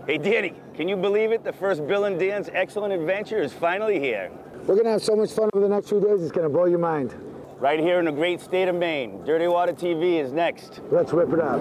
Hey, Danny, can you believe it? The first Bill and Dan's Excellent Adventure is finally here. We're going to have so much fun over the next few days, it's going to blow your mind. Right here in the great state of Maine. Dirty Water TV is next. Let's whip it up.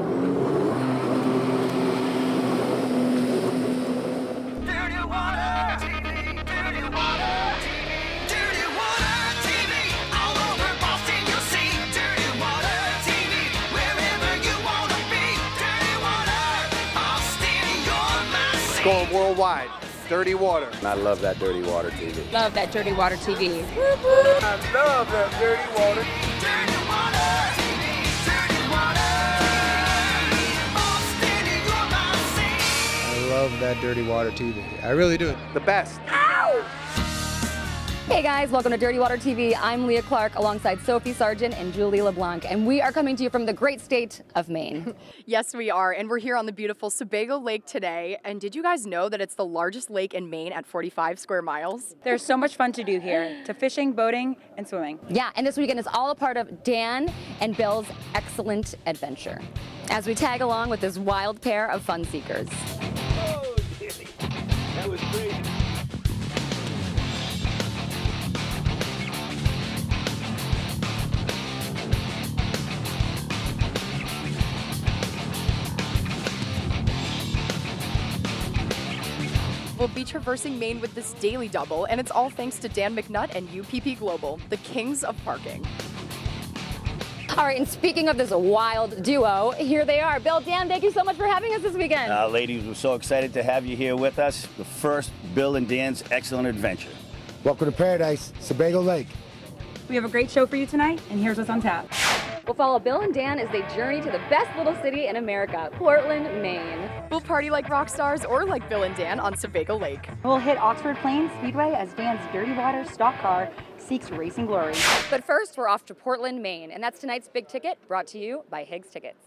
Going worldwide. Dirty Water. I love that Dirty Water TV. Love that Dirty Water TV. I love that Dirty Water. Dirty Water TV, Dirty Water. I love that Dirty Water TV. I really do. The best. Hey guys, welcome to Dirty Water TV. I'm Leah Clark alongside Sophie Sargent and Julie LeBlanc, and we are coming to you from the great state of Maine. Yes, we are, and we're here on the beautiful Sebago Lake today. And did you guys know that it's the largest lake in Maine at 45 square miles? There's so much fun to do here, to fishing, boating, and swimming. Yeah, and this weekend is all a part of Dan and Bill's Excellent Adventure, as we tag along with this wild pair of fun seekers. Oh, Danny, that was great. We'll be traversing Maine with this daily double, and it's all thanks to Dan McNutt and UPP Global, the kings of parking. All right, and speaking of this wild duo, here they are. Bill, Dan, thank you so much for having us this weekend. Ladies, we're so excited to have you here with us. The first Bill and Dan's Excellent Adventure. Welcome to paradise, Sebago Lake. We have a great show for you tonight, and here's what's on tap. We'll follow Bill and Dan as they journey to the best little city in America, Portland, Maine. We'll party like rock stars or like Bill and Dan on Sebago Lake. We'll hit Oxford Plains Speedway as Dan's Dirty Water stock car seeks racing glory. But first, we're off to Portland, Maine, and that's tonight's Big Ticket, brought to you by Higgs Tickets.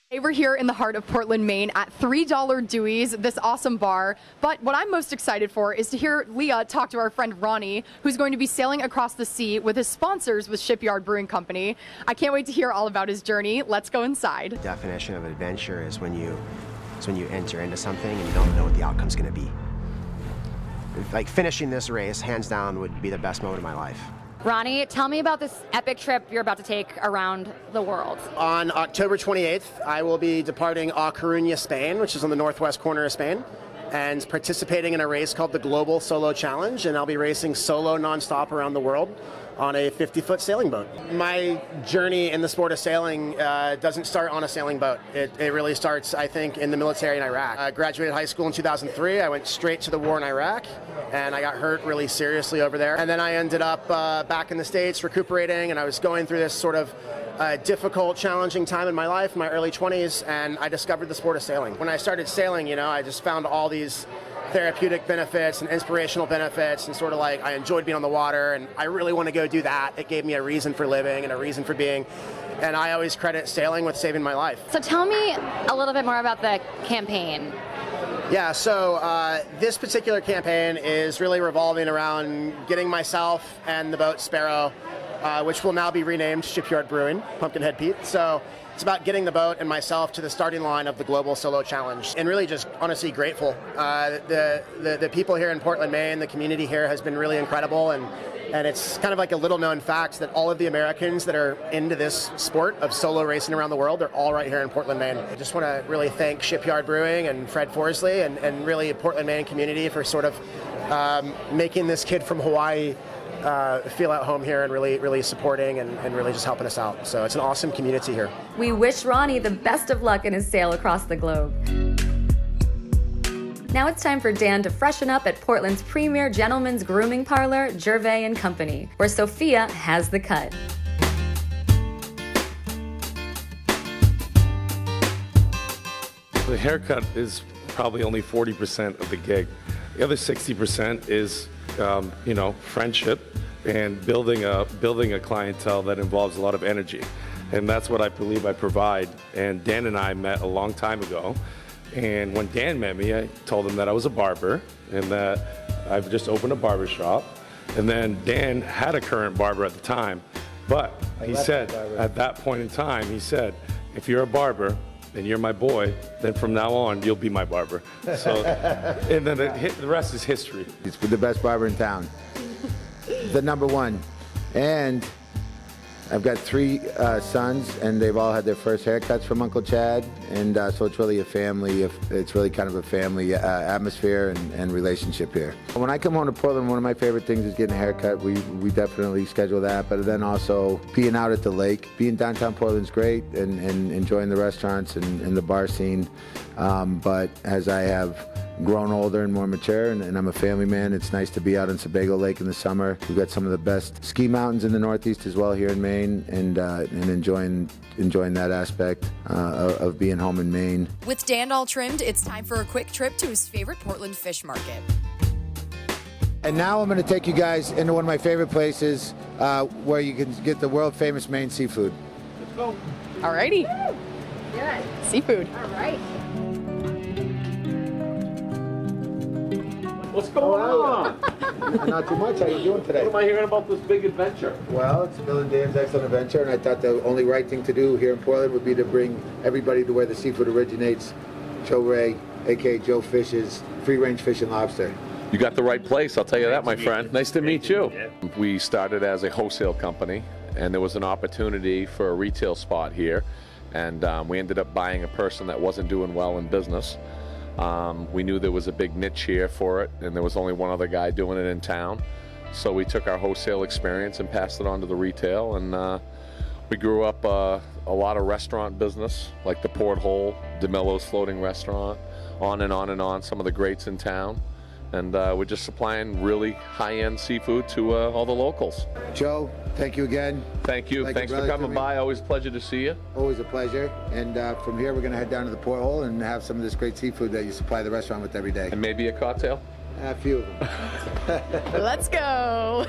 Hey, we're here in the heart of Portland, Maine at $3 Dewey's, this awesome bar. But what I'm most excited for is to hear Leah talk to our friend Ronnie, who's going to be sailing across the sea with his sponsors with Shipyard Brewing Company. I can't wait to hear all about his journey. Let's go inside. The definition of adventure is when you enter into something and you don't know what the outcome's going to be. Like finishing this race, hands down, would be the best moment of my life. Ronnie, tell me about this epic trip you're about to take around the world. On October 28th, I will be departing A Coruña, Spain, which is on the northwest corner of Spain, and participating in a race called the Global Solo Challenge, and I'll be racing solo nonstop around the world on a 50-foot sailing boat. My journey in the sport of sailing doesn't start on a sailing boat. It really starts, I think, in the military in Iraq. I graduated high school in 2003. I went straight to the war in Iraq, and I got hurt really seriously over there. And then I ended up back in the States recuperating, and I was going through this sort of difficult, challenging time in my life, my early 20s, and I discovered the sport of sailing. When I started sailing, I just found all these therapeutic benefits and inspirational benefits, and sort of like I enjoyed being on the water, and I really want to go do that. It gave me a reason for living and a reason for being, and I always credit sailing with saving my life. So tell me a little bit more about the campaign. Yeah, so this particular campaign is really revolving around getting myself and the boat Sparrow, which will now be renamed Shipyard Brewing, Pumpkinhead Pete. So it's about getting the boat and myself to the starting line of the Global Solo Challenge, and really just honestly grateful. The people here in Portland, Maine, the community here has been really incredible, and it's kind of like a little known fact that all of the Americans that are into this sport of solo racing around the world, they're all right here in Portland, Maine. I just want to really thank Shipyard Brewing and Fred Forsley and really Portland, Maine community for sort of making this kid from Hawaii feel at home here and really supporting and really just helping us out. So it's an awesome community here. We wish Ronnie the best of luck in his sail across the globe. Now it's time for Dan to freshen up at Portland's premier gentleman's grooming parlor, Gervais & Company, where Sophia has the cut. The haircut is probably only 40% of the gig. The other 60% is, friendship and building a clientele that involves a lot of energy. And that's what I believe I provide. And Dan and I met a long time ago. And when Dan met me, I told him that I was a barber and that I've just opened a barber shop. And then Dan had a current barber at the time. But he said, at that point in time, he said, if you're a barber and you're my boy, then from now on, you'll be my barber. So, and then the rest is history. He's the best barber in town. The #1. And I've got 3 sons, and they've all had their first haircuts from Uncle Chad, and so it's really a family. It's really kind of a family atmosphere and relationship here. When I come home to Portland, one of my favorite things is getting a haircut. We definitely schedule that, but then also being out at the lake. Being downtown Portland's great, and enjoying the restaurants and the bar scene. But as I have grown older and more mature, and I'm a family man, it's nice to be out on Sebago Lake in the summer. We've got some of the best ski mountains in the Northeast as well here in Maine, and enjoying that aspect of being home in Maine. With Dan all trimmed, it's time for a quick trip to his favorite Portland fish market. And now I'm going to take you guys into one of my favorite places where you can get the world famous Maine seafood. Let's go. Alrighty. Good. Seafood. All right. What's going on? Not too much. How you doing today? What am I hearing about this big adventure? Well, it's Bill and Dan's Excellent Adventure, and I thought the only right thing to do here in Portland would be to bring everybody to where the seafood originates. Joe Ray, a.k.a. Joe Fish's free-range fish and lobster. You got the right place, I'll tell you that, my friend. Nice to meet you. We started as a wholesale company, and there was an opportunity for a retail spot here, and we ended up buying a person that wasn't doing well in business. We knew there was a big niche here for it, and there was only one other guy doing it in town. So we took our wholesale experience and passed it on to the retail, and we grew up a lot of restaurant business, like the Porthole, DeMillo's Floating Restaurant, on and on and on, some of the greats in town. And we're just supplying really high-end seafood to all the locals. Joe, thank you again. Thank you. Thanks for coming by. Always a pleasure to see you. Always a pleasure. And from here, we're going to head down to the Porthole and have some of this great seafood that you supply the restaurant with every day. And maybe a cocktail? A few of them. Let's go.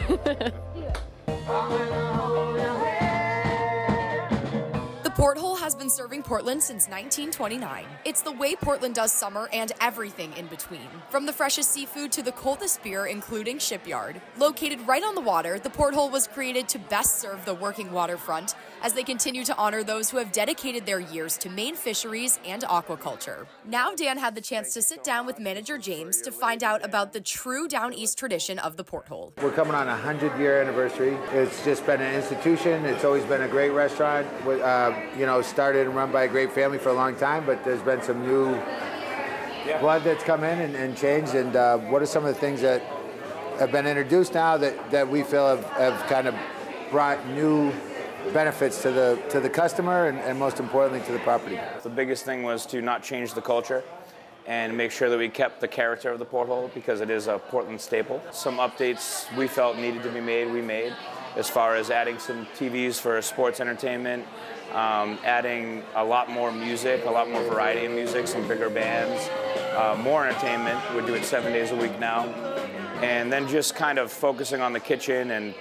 The Porthole has been serving Portland since 1929. It's the way Portland does summer and everything in between. From the freshest seafood to the coldest beer, including Shipyard. Located right on the water, the Porthole was created to best serve the working waterfront as they continue to honor those who have dedicated their years to Maine fisheries and aquaculture. Now Dan had the chance to sit down with manager James to find out about the true Down East tradition of the Porthole. We're coming on a 100-year anniversary. It's just been an institution. It's always been a great restaurant. You know, started and run by a great family for a long time, but there's been some new blood that's come in and changed. And what are some of the things that have been introduced now that we feel have kind of brought new benefits to the customer and most importantly to the property? The biggest thing was to not change the culture and make sure that we kept the character of the Porthole because it is a Portland staple. Some updates we felt needed to be made, we made, as far as adding some TVs for sports entertainment, adding a lot more music, a lot more variety of music, some bigger bands, more entertainment. We do it 7 days a week now. And then just kind of focusing on the kitchen and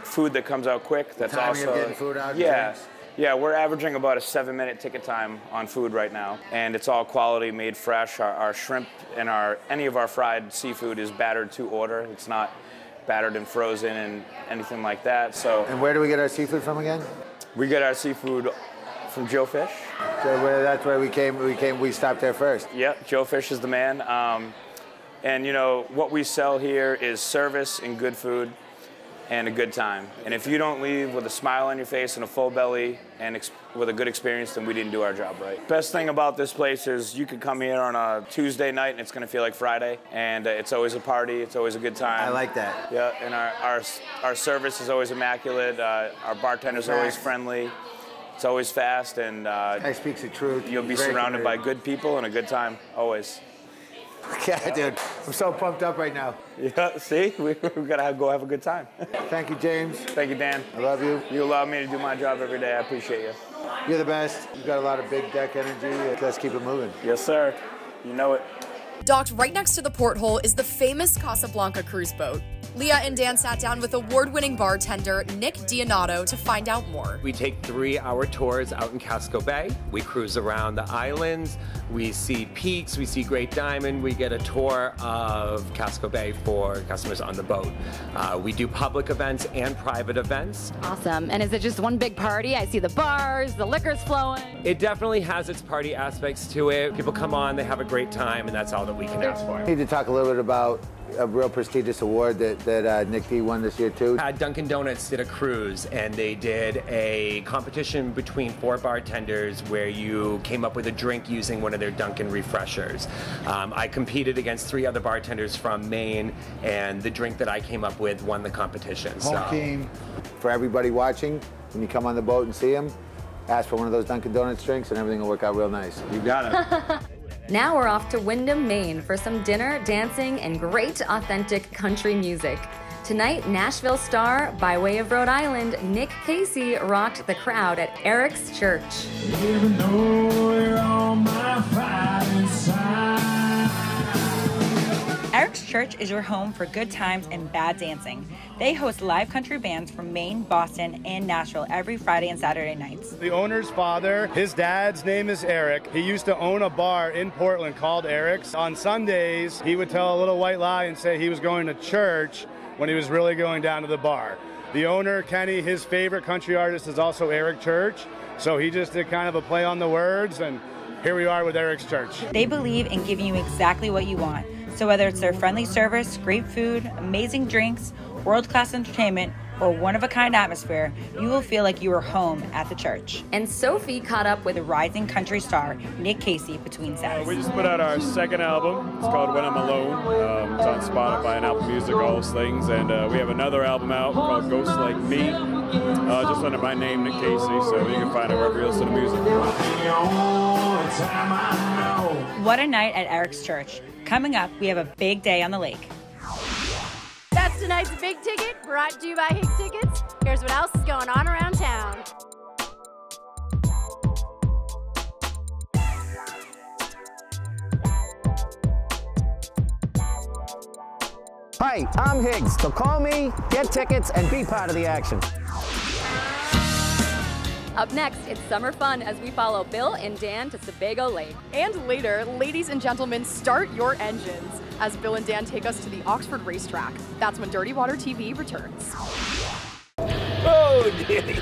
food that comes out quick. That's timing also of getting food out. Yeah, we're averaging about a 7-minute ticket time on food right now, and it's all quality, made fresh. Our shrimp and any of our fried seafood is battered to order. It's not battered and frozen and anything like that. So. And where do we get our seafood from again? We get our seafood from Joe Fish. So that's where we came. We stopped there first. Yep, Joe Fish is the man. And you know what we sell here is service and good food and a good time. And if you don't leave with a smile on your face and a full belly and with a good experience, then we didn't do our job right. Best thing about this place is you could come here on a Tuesday night and it's gonna feel like Friday. And it's always a party, it's always a good time. I like that. Yeah, and our service is always immaculate. Our bartenders are always friendly. It's always fast, and guy speaks the truth. You'll be surrounded by good people and a good time, always. Yeah, dude, I'm so pumped up right now. Yeah, see, we gotta go have a good time. Thank you, James. Thank you, Dan. I love you. You allow me to do my job every day. I appreciate you. You're the best. You've got a lot of big deck energy. Let's keep it moving. Yes, sir. You know it. Docked right next to the Porthole is the famous Casablanca cruise boat. Leah and Dan sat down with award-winning bartender Nick Dionato to find out more. We take 3-hour tours out in Casco Bay. We cruise around the islands. We see peaks, we see Great Diamond. We get a tour of Casco Bay for customers on the boat. We do public events and private events. Awesome. And is it just one big party? I see the bars, the liquor's flowing. It definitely has its party aspects to it. People come on, they have a great time, and that's all that we can ask for. I need to talk a little bit about a real prestigious award that Nick D won this year too. Dunkin' Donuts did a cruise, and they did a competition between 4 bartenders where you came up with a drink using one of their Dunkin' refreshers. I competed against 3 other bartenders from Maine, and the drink that I came up with won the competition. Home team. For everybody watching, when you come on the boat and see them, ask for one of those Dunkin' Donuts drinks and everything will work out real nice. You got it. Now we're off to Windham, Maine for some dinner, dancing, and great authentic country music. Tonight, Nashville star, by way of Rhode Island, Nick Casey rocked the crowd at Eric's Church. Even though you're on my fighting side. Eric's Church is your home for good times and bad dancing. They host live country bands from Maine, Boston, and Nashville every Friday and Saturday nights. The owner's father, his dad's name is Eric. He used to own a bar in Portland called Eric's. On Sundays, he would tell a little white lie and say he was going to church when he was really going down to the bar. The owner, Kenny, his favorite country artist is also Eric Church, so he just did kind of a play on the words, and here we are with Eric's Church. They believe in giving you exactly what you want. So whether it's their friendly service, great food, amazing drinks, world-class entertainment, or one-of-a-kind atmosphere, you will feel like you are home at the church. And Sophie caught up with rising country star Nick Casey between sets. We just put out our second album. It's called When I'm Alone. It's on Spotify and Apple Music, all those things. And we have another album out called Ghosts Like Me, just under my name, Nick Casey, so you can find it wherever you listen to music. What a night at Eric's Church. Coming up, we have a big day on the lake. That's tonight's Big Ticket, brought to you by Hicks Tickets. Here's what else is going on around town. Hi, I'm Higgs, so call me, get tickets, and be part of the action. Up next, it's summer fun as we follow Bill and Dan to Sebago Lake. And later, ladies and gentlemen, start your engines as Bill and Dan take us to the Oxford racetrack. That's when Dirty Water TV returns. Oh, Danny.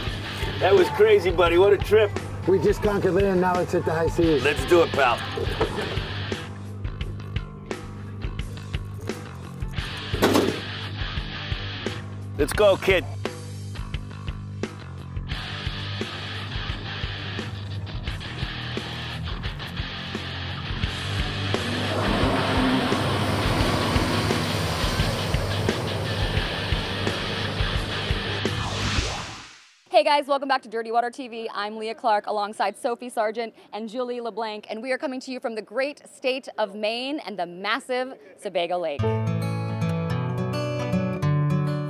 That was crazy, buddy. What a trip. We just conquered land, now it's at the high seas. Let's do it, pal. Let's go, kid. Hey guys, welcome back to Dirty Water TV. I'm Leah Clark alongside Sophie Sargent and Julie LeBlanc, and we are coming to you from the great state of Maine and the massive Sebago Lake.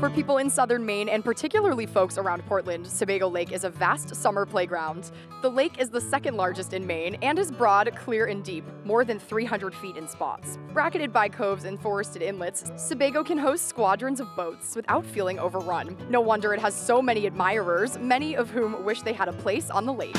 For people in southern Maine, and particularly folks around Portland, Sebago Lake is a vast summer playground. The lake is the second largest in Maine and is broad, clear, and deep, more than 300 feet in spots. Bracketed by coves and forested inlets, Sebago can host squadrons of boats without feeling overrun. No wonder it has so many admirers, many of whom wish they had a place on the lake.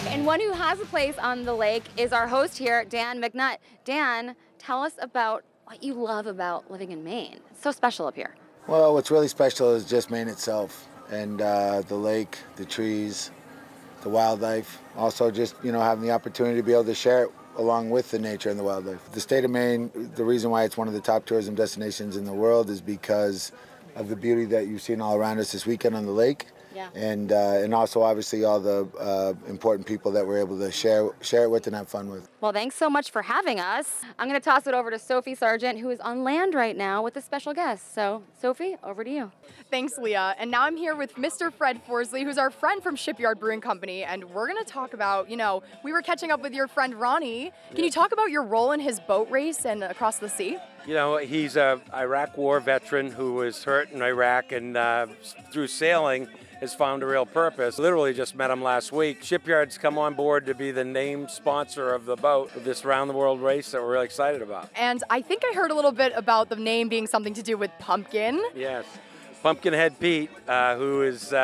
And one who has a place on the lake is our host here, Dan McNutt. Dan, tell us about what you love about living in Maine. It's so special up here. Well, what's really special is just Maine itself, and the lake, the trees, the wildlife. Also just, having the opportunity to be able to share it along with the nature and the wildlife. The state of Maine, the reason why it's one of the top tourism destinations in the world is because of the beauty that you've seen all around us this weekend on the lake. Yeah. And also obviously all the important people that we're able to share it with and have fun with. Well, thanks so much for having us. I'm going to toss it over to Sophie Sargent, who is on land right now with a special guest. So, Sophie, over to you. Thanks, Leah. And now I'm here with Mr. Fred Forsley, who's our friend from Shipyard Brewing Company, and we're going to talk about, we were catching up with your friend Ronnie. Can you talk about your role in his boat race and across the sea? He's an Iraq War veteran who was hurt in Iraq, and through sailing, has found a real purpose. Literally just met him last week. Shipyard's come on board to be the name sponsor of the boat, of this round the world race that we're really excited about. And I think I heard a little bit about the name being something to do with pumpkin. Yes. Pumpkinhead Pete, who is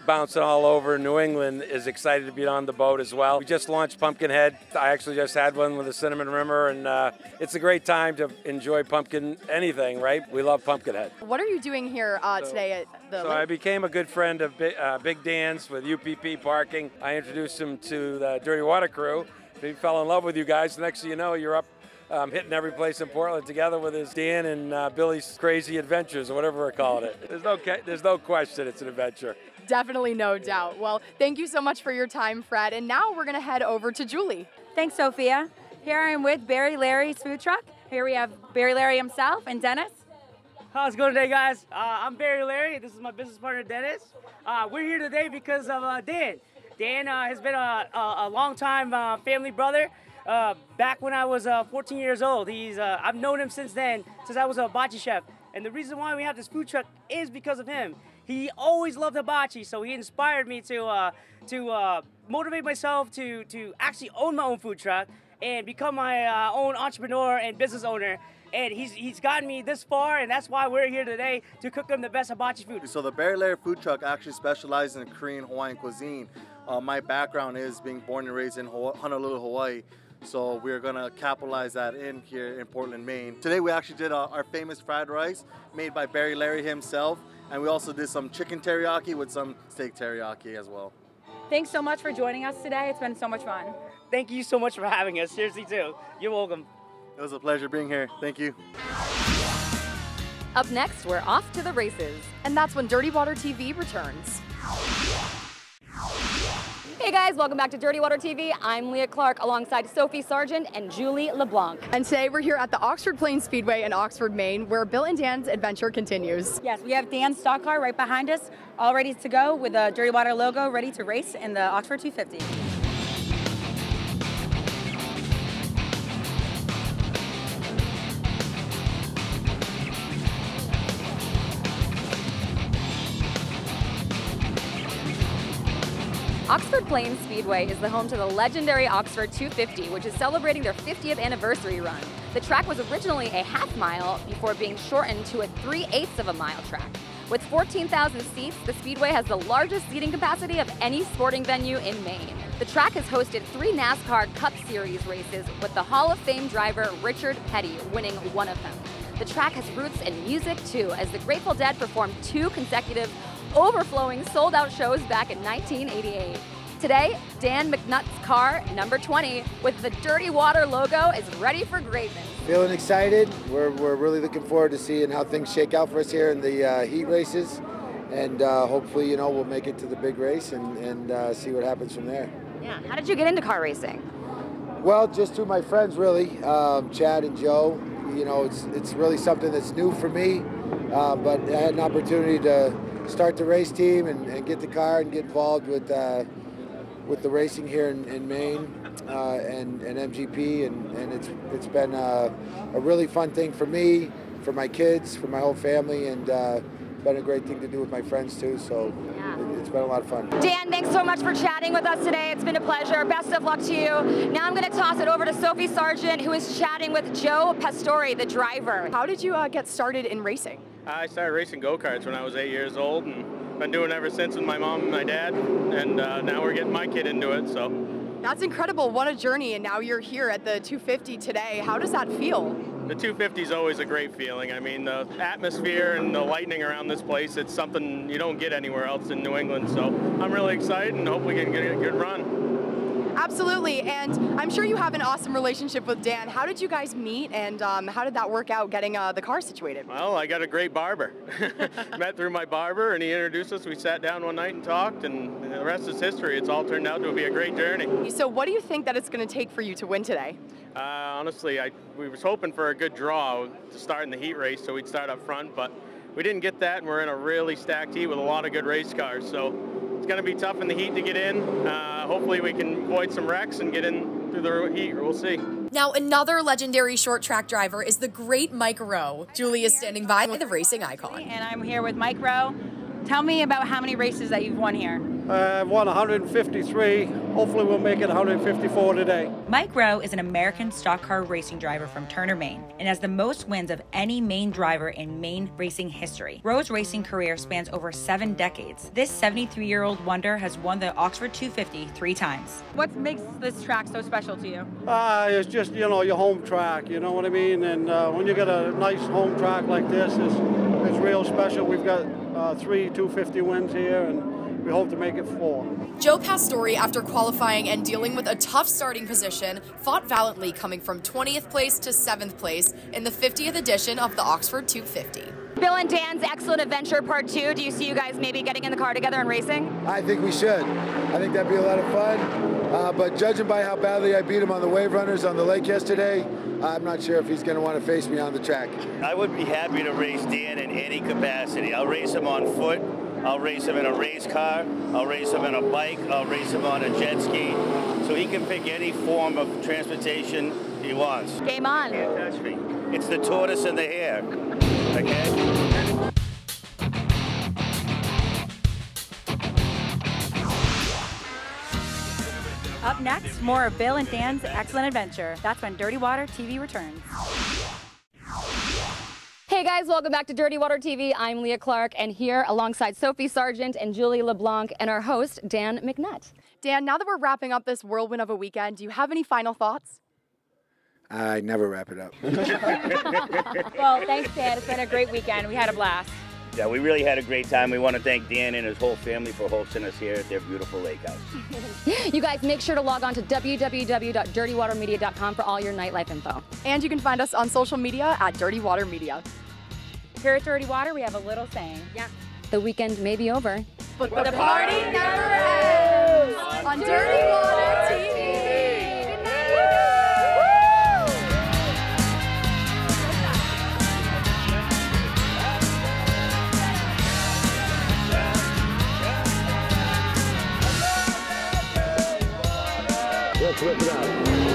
bouncing all over New England, is excited to be on the boat as well. We just launched Pumpkinhead. I actually just had one with a cinnamon rimmer, and it's a great time to enjoy pumpkin anything, right? We love Pumpkinhead. What are you doing here today at the So lake? I became a good friend of Big Dan's with UPP Parking. I introduced him to the Dirty Water crew. He fell in love with you guys. The next thing you know, you're up hitting every place in Portland together with his Dan and Billy's crazy adventures, or whatever we're calling it. There's no question it's an adventure. Definitely, no doubt. Well, thank you so much for your time, Fred. And now we're going to head over to Julie. Thanks, Sophia. Here I am with Barry Larry's food truck. Here we have Barry Larry himself and Dennis. How's it going today, guys? I'm Barry Larry. This is my business partner, Dennis. We're here today because of Dan. Dan has been a long-time family brother. Back when I was 14 years old, I've known him since then, since I was a hibachi chef. And the reason why we have this food truck is because of him. He always loved hibachi, so he inspired me to motivate myself to actually own my own food truck and become my own entrepreneur and business owner. And he's gotten me this far, and that's why we're here today to cook them the best hibachi food. So the Barry Larry food truck actually specializes in Korean Hawaiian cuisine. My background is being born and raised in Honolulu, Hawaii. So we're gonna capitalize that in here in Portland, Maine. Today we actually did our famous fried rice made by Barry Larry himself. And we also did some chicken teriyaki with some steak teriyaki as well. Thanks so much for joining us today. It's been so much fun. Thank you so much for having us. Seriously, too. You're welcome. It was a pleasure being here. Thank you. Up next, we're off to the races. And that's when Dirty Water TV returns. Hey guys, welcome back to Dirty Water TV. I'm Leah Clark alongside Sophie Sargent and Julie LeBlanc. And today we're here at the Oxford Plains Speedway in Oxford, Maine, where Bill and Dan's adventure continues. Yes, we have Dan's stock car right behind us, all ready to go with the Dirty Water logo, ready to race in the Oxford 250. Oxford Plains Speedway is the home to the legendary Oxford 250, which is celebrating their 50th anniversary run. The track was originally a half mile before being shortened to a 3/8 of a mile track. With 14,000 seats, the Speedway has the largest seating capacity of any sporting venue in Maine. The track has hosted 3 NASCAR Cup Series races, with the Hall of Fame driver Richard Petty winning one of them. The track has roots in music too, as the Grateful Dead performed 2 consecutive overflowing sold-out shows back in 1988. Today, Dan McNutt's car, number 20, with the Dirty Water logo, is ready for greatness. Feeling excited. We're really looking forward to seeing how things shake out for us here in the heat races. And hopefully, you know, we'll make it to the big race and see what happens from there. Yeah, how did you get into car racing? Well, just through my friends, really, Chad and Joe. You know, it's really something that's new for me, but I had an opportunity to start the race team and get the car and get involved with the racing here in Maine and MGP, and it's been a really fun thing for me, for my kids, for my whole family, and been a great thing to do with my friends too, so it's been a lot of fun. Dan, thanks so much for chatting with us today. It's been a pleasure. Best of luck to you. Now I'm going to toss it over to Sophie Sargent, who is chatting with Joe Pastore, the driver. How did you get started in racing? I started racing go-karts when I was 8 years old, and been doing it ever since with my mom and my dad, and now we're getting my kid into it, so. That's incredible. What a journey, and now you're here at the 250 today. How does that feel? The 250 is always a great feeling. I mean, the atmosphere and the lightning around this place, it's something you don't get anywhere else in New England, so I'm really excited and hope we can get a good run. Absolutely, and I'm sure you have an awesome relationship with Dan. How did you guys meet, and how did that work out getting the car situated? Well, I got a great barber. Met through my barber, and he introduced us. We sat down one night and talked, and the rest is history. It's all turned out to be a great journey. So what do you think that it's going to take for you to win today? Honestly, we was hoping for a good draw to start in the heat race, so we'd start up front, but we didn't get that, and we're in a really stacked heat with a lot of good race cars, so it's going to be tough in the heat to get in. Hopefully we can avoid some wrecks and get in through the heat. We'll see. Now, another legendary short track driver is the great Mike Rowe. Julie is standing by with the racing icon. And I'm here with Mike Rowe. Tell me about how many races that you've won here. I've won 153. Hopefully we'll make it 154 today. Mike Rowe is an American stock car racing driver from Turner, Maine, and has the most wins of any Maine driver in Maine racing history. Rowe's racing career spans over 7 decades. This 73-year-old wonder has won the Oxford 250 3 times. What makes this track so special to you? It's just, you know, your home track, you know what I mean? And when you get a nice home track like this, it's real special. We've got 3 250 wins here, and we hope to make it 4. Joe Pastore, after qualifying and dealing with a tough starting position, fought valiantly, coming from 20th place to 7th place in the 50th edition of the Oxford 250. Bill and Dan's Excellent Adventure Part 2. Do you see you guys maybe getting in the car together and racing? I think we should. I think that'd be a lot of fun. But judging by how badly I beat him on the wave runners on the lake yesterday, I'm not sure if he's going to want to face me on the track. I would be happy to race Dan in any capacity. I'll race him on foot. I'll race him in a race car. I'll race him in a bike. I'll race him on a jet ski. So he can pick any form of transportation he wants. Game on. Can't touch me. It's the tortoise and the hare. Okay? Up next, more of Bill and Dan's Excellent Adventure. That's when Dirty Water TV returns. Hey guys, welcome back to Dirty Water TV. I'm Leah Clark, and here alongside Sophie Sargent and Julie LeBlanc and our host, Dan McNutt. Dan, now that we're wrapping up this whirlwind of a weekend, do you have any final thoughts? I never wrap it up. Well, thanks, Dan. It's been a great weekend. We had a blast. Yeah, we really had a great time. We want to thank Dan and his whole family for hosting us here at their beautiful lake house. You guys make sure to log on to www.dirtywatermedia.com for all your nightlife info. And you can find us on social media at Dirty Water Media. Here at Dirty Water, we have a little saying. Yeah. The weekend may be over, but the party never ends on Dirty Water TV. Let's whip it out.